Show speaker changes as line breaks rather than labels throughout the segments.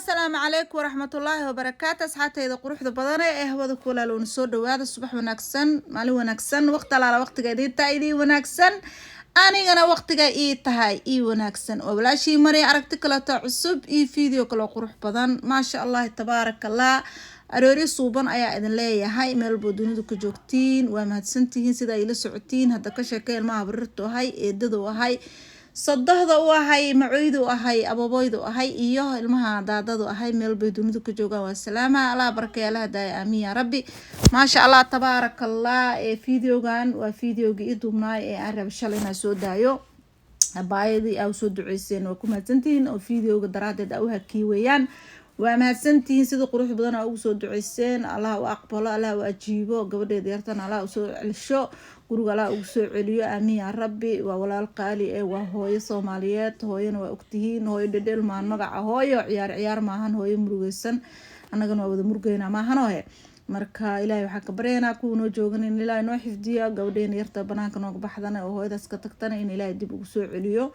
السلام عليكم ورحمة الله وبركاته. أصحابتي إذا قروح بدنا هو كل لون صود وهذا الصبح ونكسن مالي ونكسن وقت على وقت جديد تايدي ونكسن أنا وقت جاي تهاي ونكسن ولا شيء مري عرفتك لا تعصب فيديو كلا قروح بدن ما شاء الله تبارك الله أروري صوبان أيا إذن ليه هاي ميل بدونيدو كجوكتين ومهدسنتين سيدا إلى سعوتين هدا كشاكيل ما بررتو هاي إددو هاي صدهدا وهاي معيدو هاي أبابويدو هاي إيوه المها دادادو هاي ميل بدونيدو كجوكا والسلامة الله بركة الله داي آمين يا ربي ما شاء الله تبارك الله فيديو كان وفيديو جيدو مناي أعرف شالينا سودايو بايدي أو سود عيسين وكمهدسنتين أو فيديو قدرات أو هكيويان ومهدسنتين سيدو قروح بدنا أو سود عيسين الله وأقبل الله وأجيبه قبل ديرتنا الله وسود علشو guriga la ugu soo celiyo aamin ya rabbi waa walaal qaali waa hooyo Soomaaliyeed hooyana waa ogtihiin hooyo dhedhel maan magaca hooyo ciyaar maahan hooyo murugaysan annagana waa wada murugayna maahan hooyo marka ilaahay waxa ka bareenaa ku noo joogan in ilaahay noo xifdiyo gabadheen yarta banaanka nooga baxdana oo hooyadaas ka tagtana in ilaahay dib ugu soo celiyo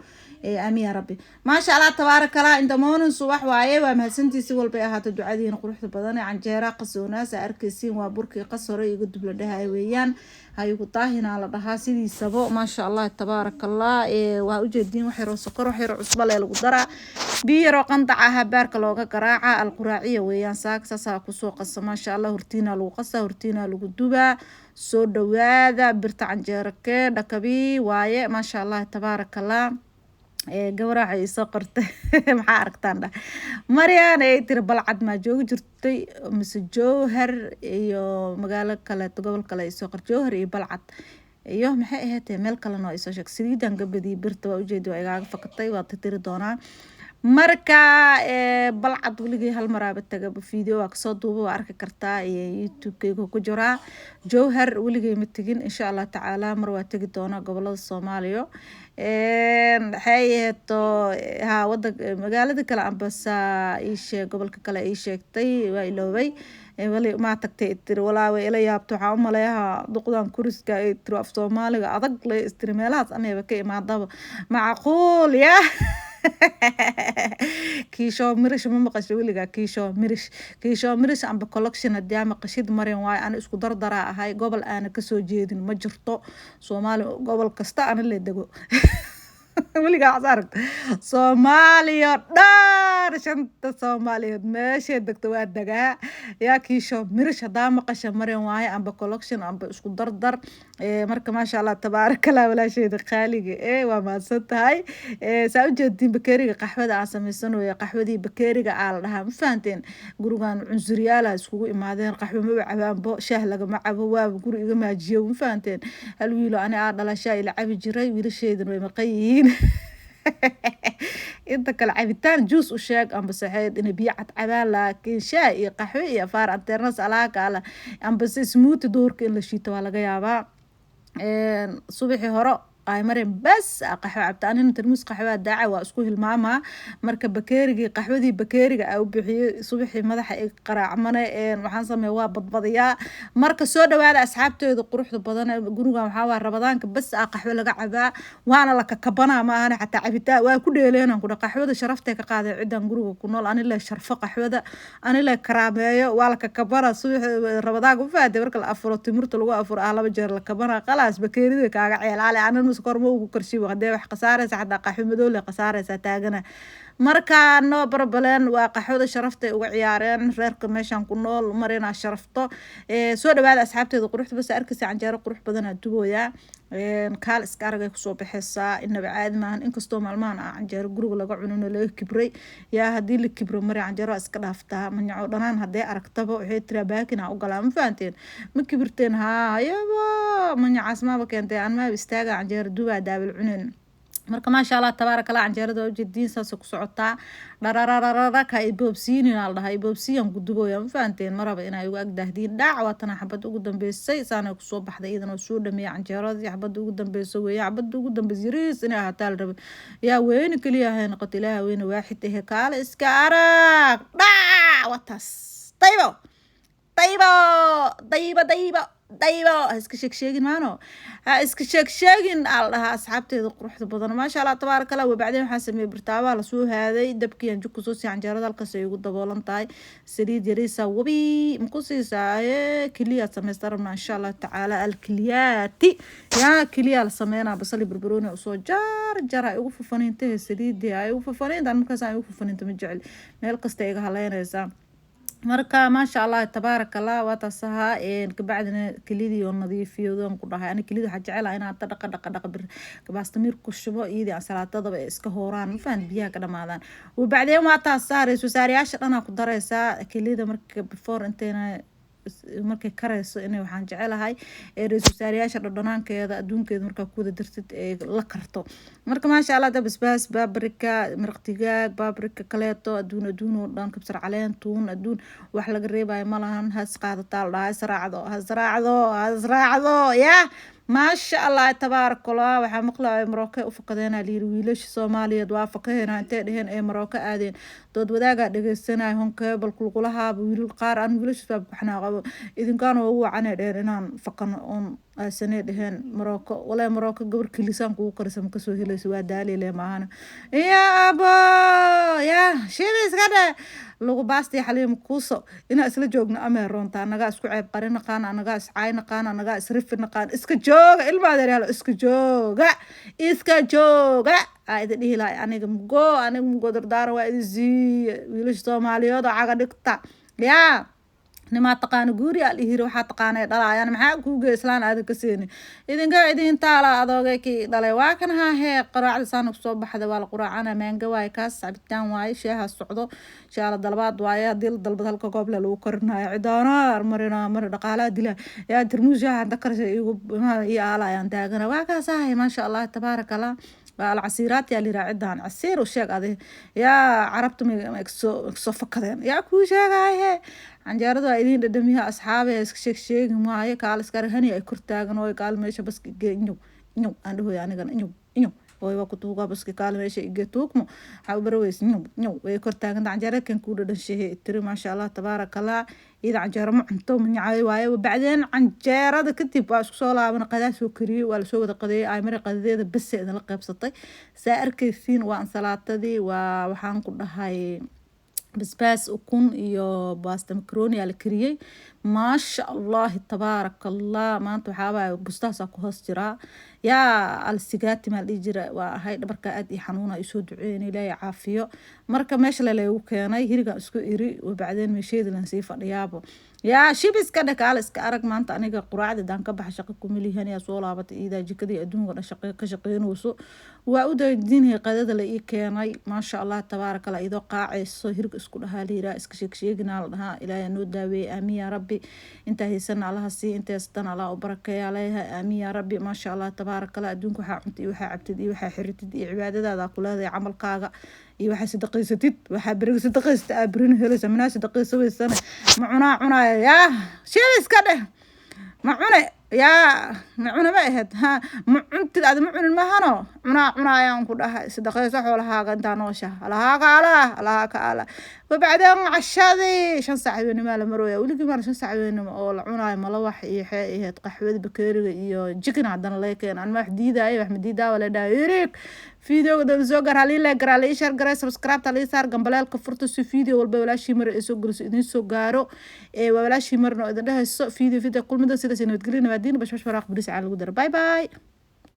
aamin ya rabbi ma sha Allah tabaarakalla inta moonin subax waaye waa mahadsantiisi walba ahaato ducadiina quruxda badan canjeera qasoonaas arkaysiin waa burkii qasaro iyo dubla dhahay weeyaan هايو طاهنا على بحاسيدي سبو ما شاء الله تبارك الله وأوجدين وحيرو سكر وحيرو عصبة للقدرة بيرو قنطعها بارك لوغا قراعة القراعية ويان ساكسا ساكو سوق ما شاء الله هرتينا لو قصة هرتينا لو قدوبة سود واذا برت عن جاركي دكبي واي ما شاء الله تبارك الله gawraca ay soo qortay maxaa aragtaan Mariana ay tir balcad ma joogi jirtay mise Jowhar iyo magaalo kale gobol kale ay soo qortay Jowhar iyo balcad iyo maxay ahayd meel kale oo ay soo sheeg saliidan gabadhii birta waa ujeedo ay gaaga fakatay waa tiri doonaa marka balcad waligeey hal maraaba taga video waa kasoo duubo waa arki kartaa YouTube-kayga ku jira Jowhar waligeey ma tagin insha Allah tacaala mar waa tagi doona gobolada Soomaaliya hay'ato ha wada magaalada kale ambasa ishe gobolka kale ay sheegtay waa iloobay wali ma tagtay tir walaa ila yaabto waxa u maleeyaha duqdan kuriska ay tir af Soomaaliga adag leh istirmeelahaas ama ka imaadaba macquul ya kiisho mirish ma maqasho waliga kiisho mirish amba collection haddii ama qashid mareen waay aan isku dardara ahay gobol aan ka soo jeedin ma jirto Soomaali gobol kasta aan la dego waliga asarag Soomaaliya dhar shanta Soomaaliyeed meesha degto waa dagaa yaa kiisho mirish hadaa maqasho mareen waay amba collection amba isku dardar marka ma sha Allah tabaarakalla wala sheeyda qaaliga waa maadsan tahay saa u jeedin bakeeriga qaxwada aan sameysano qaxwadii bakeeriga aan dhahaa ma fahanteen gurigan cunsuriyaala iskugu imaadeen qaxwo ma cabaanbo shaah laga ma cabo waa guriga ma jiyo ma fahanteen hal wiilo ana dhalashay ila cabi jiray wiilasheedan way maqayiin inta kala cabitaan juice u sheeg amba saxeed in biyo cad cabaan laakiin shaah iyo qaxwo iyo faar internet alaaka ala amba smoothie doorka in la shiito waa laga yaabaa subaxii hore ay mareen bas qaxwo cabtaan in tarmuus qaxwo daaca waa isku hilmaama marka bakeeriga qaxwadii bakeeriga ay u bixiyay subaxii madaxa ay qaraacmane waxaan sameeyay waa badbadiyaa marka soo dhawaada asxaabteedu quruxda badan guriga waxa waa rabadaanka bas qaxwo laga cabaa waana la kakabana ma ahana xataa cabitaan waa ku dheeleenan ku qaxwada sharaftay ka qaaday ciidan guriga ku nool ani la sharfo qaxwada ani la karaameeyo waa la kakabana subaxii rabadaanka u faaday marka la afuro timirta lagu afuro laba jeer la kabana qalaas bakeeriga kaaga ceelaale aan kormo ugu karshibo hadee wax qasaaraysa xataa qaxwo madow la qasaaraysa taagana marka no problem waa qaxwada sharaftay uga ciyaareen reerka meeshan ku nool marina sharafto soo dhawaada asxaabteedu quruxda bas arkaysa canjeero qurux badan dubooya kaal iska aragay ku soo baxaysa inaba caadi maahan inkastoo maalmahan canjeero guriga laga cuno laga kibray yaa hadii la kibro mar canjeero iska dhaaftaa manyaco dhanaan hadee aragtaba waxay tira baakina u galaa ma fahanteen ma kibirteen ayaba manyacaas ma keentay aan ma istaaga canjeero duba daabil cunin marka ma sha Allah tabaarakalla canjeerada oo jeedin saas ku socotaa dharararara ka ibobsiin aan dhahay ibobsiyan gudubooya ma fahanteen maraba inay ugu agdahdiin dhaac waatan xabad ugu dambeysay saana ku soo baxday idan oo soo dhameeyay canjeerada xabad ugu dambeysay weey xabad ugu dambeysay yariis inay hataal rabo yaa weyn kaliya ahayn qatilaha weyn waaxid ah kaala iska arag dhaac watas taybo daybo iska sheegin maano ha iska sheegin al dhaha asxaabteeda quruxda badan maasha Allah tabaaraka Allah wabacdeen waxaan sameeyay birtaaba la soo haaday dabkii aan ku soo si canjeerada halkaas ay ugu daboolan tahay saliid yariisa wabi muku siisaaye kaliya sameystarna insha Allah taala al kiliyati ya kaliya la sameeyna basal barbarooni oo soo jar ay ugu fufanaynta saliid ay ugu fufanaynta markaas ay ugu fufanaynta ma jecel meel kasta iga haleynaysa marka maasha Allah tabaarakallah waa tasaha kabacdina kilidii oo nadiifiyoodan ku dhahay ani kilida waxa jecel inaan ta dhaqa bir baastamir ku shubo iyadii aan salaatada iska hooraan ma fahad biyaha ka dhamaadaan oo bacdeen waa tasaha reeso saariyaasha dhana ku dareysa kilida marka before inteena markay karayso inay waxaan jecelahay reeso saariyaasha dhadhanaankeeda adduunkeeda marka ku wada dirtid la karto marka maasha Allah basbaas babrika maraq digaag babrika kaleeto adduun oo dhan kabsar caleen tuun adduun wax laga reebay malahan has qaadataa dhahay saraacdo ya maasha Allah tabaarakallah waxa maqlaay Marooka u faqadeena wiilasha Soomaaliyeed waa faqaheena intee dheheen ee Marooka aadeen dood wadaaga dhageysanay honka bal kulqulaha wiilal qaar aan wiilasha baxnaa qabo idinkaan oo wacan dheer inaan faqan on sanee dheheen Marooka walaa Marooka gabar kilisaan ku qarsan ka soo helayso waa daaliile maahana ya abo ya shilis gada lagu baastay xaliim kuuso ina isla joogno ama roonta anaga isku ceeb qarin qaan anaga iscaayna qaan anaga isrifin qaan iska jooga ilmaada reelo iska jooga ayda dhihilay aniga mugo dardaar waa idii wiilasha Soomaaliyeed oo caga dhigta ya nima taqaan guuri al ihir waxa taqaanay dhalaayaan maxaa ku geeslaan aad ka seeni idin taala adoogay ki dhalay waa kan ha hee quraacda saan soo baxda waa la quraacana maanga waay kaas sabitaan waay sheeha socdo shaala dalbaad waay dil dalbad halka goob la lagu kornaayo cidaana mar dhaqaalaha dila yaa dirmuusha hada karsay igu iyo aalayaan taagana waa kaas ah maasha Allah tabaarakallah العصيرات يا اللي راعدان عصير وشيك هذه يا عربت مكسو فكذين يا كوشيك هاي canjeeradu ay idin dhadhamiya asxaabe iska sheeg maayo kaal iska rahani ay kurtaagan oo kaal meesha bas inuu aan dhahoy anigan inuu oo waa ku tuuga bas kaal meesha iga tuugmo waxa baraweys inuu way kurtaagan canjeerada kan ku dhadhanshay tiri ma sha Allah tabaarakallah ida canjeero ma cunto mañaay waayo bacdeen canjeerada kadib waa isku soo laaban qadaas oo kariye waa la soo wada qadeeyay ay mar qadeeda bas ee la qaybsatay saa arkaysiin waa ansalaatadii waa waxaan ku dhahay بسباس وكون iyo باستا مكروني على كريي ما شاء الله تبارك الله ما انتو حابا بستاسا ku hoos jira يا السيجاتي ما جرا وهاي دبرka aad i xanuuna isoo duceeyeen ilaahay caafiyo marka meesha la leeyo keenay hiriga isku iri wabacdeen meesheeda lan sii fadhiyaabo يا شيبس كده قال اسك arag maanta aniga quraacda daan ka bax shaqo ku milihan ya soo laabatay ida jikadii adduunka shaqo ka shaqeynayso waa u daydinay qadada la ii keenay ma sha Allah tabaarakallah ido qaacayso hiriga isku dhahaaliira iska sheegina la dhaha ilaahay noo daaweey aamin ya rabbi inta haysan Allah si inta istan Allah u barakeeyo leeyahay aamin ya rabbi ma sha Allah tabaarakallah adduunka waxa cunti waxa cabtid waxa xiritid cibaadadaada ku leedahay amalkaaga iyo waxa sadaqaysatid waxa bariga sadaqaysta abrin helaysa mana sadaqaysaweysana ma cunaa يا شيلس كده معونه يا معونه ما هاد ها انت هذا معون ما هنو عنا يا كده صدقه صح ولا حاجه انت نوشه لا على وبعدين عشادي شن ساعه ما له مرويه ولي ما شن ساعه او عنا ما لا wax iyo xeeyad qaxwada bakeeriga iyo chicken hadan leekeen aan ma xadiiday wax madiida wala daayirik فيديو ده soo gar halii la gar halii share garay subscribe ta lii saar gambaleelka furta si video walba walaashii mar ay soo galiso idin soo gaaro walaashii marna idin dhahayso video kulmada sida nabadgelyo nabaadiin bash faraaq bilis aan lagu dar bye bye